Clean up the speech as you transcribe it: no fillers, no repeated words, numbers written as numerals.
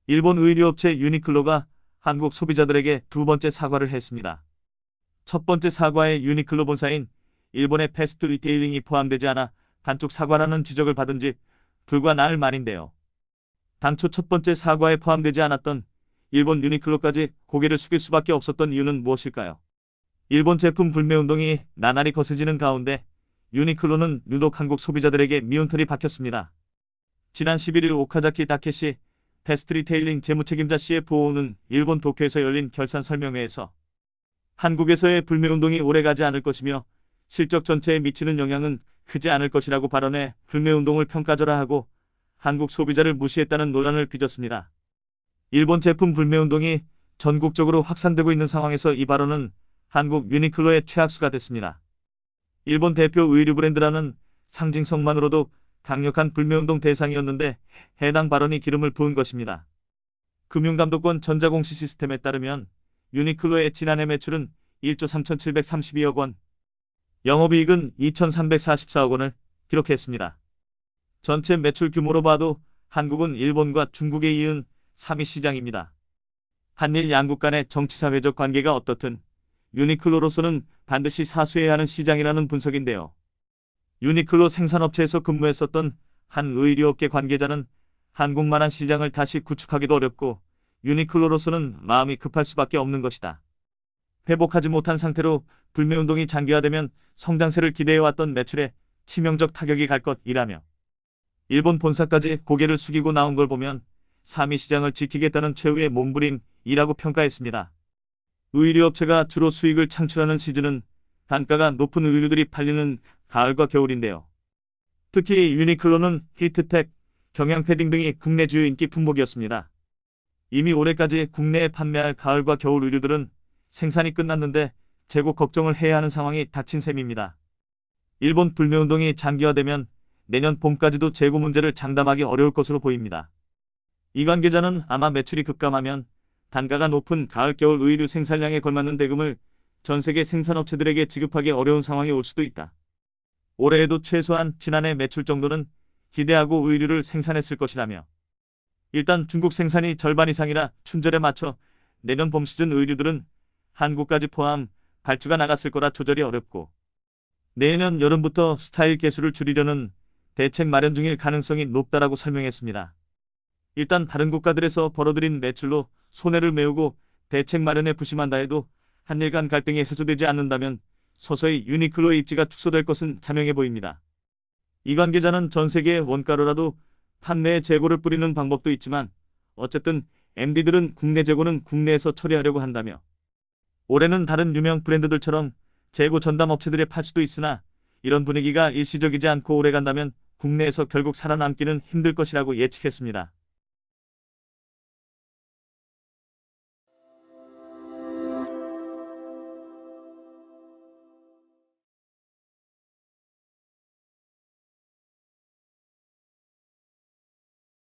일본 의류업체 유니클로가 한국 소비자들에게 두 번째 사과를 했습니다. 첫 번째 사과에 유니클로 본사인 일본의 패스트 리테일링이 포함되지 않아 반쪽 사과라는 지적을 받은 지 불과 나흘 만인데요. 당초 첫 번째 사과에 포함되지 않았던 일본 유니클로까지 고개를 숙일 수밖에 없었던 이유는 무엇일까요? 일본 제품 불매운동이 나날이 거세지는 가운데 유니클로는 유독 한국 소비자들에게 미운 털이 박혔습니다. 지난 11일 오카자키 다케시 패스트 리테일링 재무책임자 CFO는 일본 도쿄에서 열린 결산 설명회에서 한국에서의 불매운동이 오래가지 않을 것이며 실적 전체에 미치는 영향은 크지 않을 것이라고 발언해 불매운동을 평가절하하고 한국 소비자를 무시했다는 논란을 빚었습니다. 일본 제품 불매운동이 전국적으로 확산되고 있는 상황에서 이 발언은 한국 유니클로의 최악수가 됐습니다. 일본 대표 의류 브랜드라는 상징성만으로도 강력한 불매운동 대상이었는데 해당 발언이 기름을 부은 것입니다. 금융감독원 전자공시 시스템에 따르면 유니클로의 지난해 매출은 1조 3,732억 원, 영업이익은 2,344억 원을 기록했습니다. 전체 매출 규모로 봐도 한국은 일본과 중국에 이은 3위 시장입니다. 한일 양국 간의 정치사회적 관계가 어떻든 유니클로로서는 반드시 사수해야 하는 시장이라는 분석인데요. 유니클로 생산업체에서 근무했었던 한 의류업계 관계자는 한국만한 시장을 다시 구축하기도 어렵고 유니클로로서는 마음이 급할 수밖에 없는 것이다. 회복하지 못한 상태로 불매운동이 장기화되면 성장세를 기대해왔던 매출에 치명적 타격이 갈 것이라며 일본 본사까지 고개를 숙이고 나온 걸 보면 3위 시장을 지키겠다는 최후의 몸부림이라고 평가했습니다. 의류업체가 주로 수익을 창출하는 시즌은 단가가 높은 의류들이 팔리는 가을과 겨울인데요. 특히 유니클로는 히트텍, 경양패딩 등이 국내 주요 인기 품목이었습니다. 이미 올해까지 국내에 판매할 가을과 겨울 의류들은 생산이 끝났는데 재고 걱정을 해야 하는 상황이 닥친 셈입니다. 일본 불매운동이 장기화되면 내년 봄까지도 재고 문제를 장담하기 어려울 것으로 보입니다. 이 관계자는 아마 매출이 급감하면 단가가 높은 가을 겨울 의류 생산량에 걸맞는 대금을 전 세계 생산업체들에게 지급하기 어려운 상황이 올 수도 있다. 올해에도 최소한 지난해 매출 정도는 기대하고 의류를 생산했을 것이라며 일단 중국 생산이 절반 이상이라 춘절에 맞춰 내년 봄 시즌 의류들은 한국까지 포함 발주가 나갔을 거라 조절이 어렵고 내년 여름부터 스타일 개수를 줄이려는 대책 마련 중일 가능성이 높다라고 설명했습니다. 일단 다른 국가들에서 벌어들인 매출로 손해를 메우고 대책 마련에 부심한다 해도 한일 간 갈등이 해소되지 않는다면 서서히 유니클로의 입지가 축소될 것은 자명해 보입니다. 이 관계자는 전 세계 원가로라도 판매에 재고를 뿌리는 방법도 있지만 어쨌든 MD들은 국내 재고는 국내에서 처리하려고 한다며 올해는 다른 유명 브랜드들처럼 재고 전담 업체들에 팔 수도 있으나 이런 분위기가 일시적이지 않고 오래간다면 국내에서 결국 살아남기는 힘들 것이라고 예측했습니다.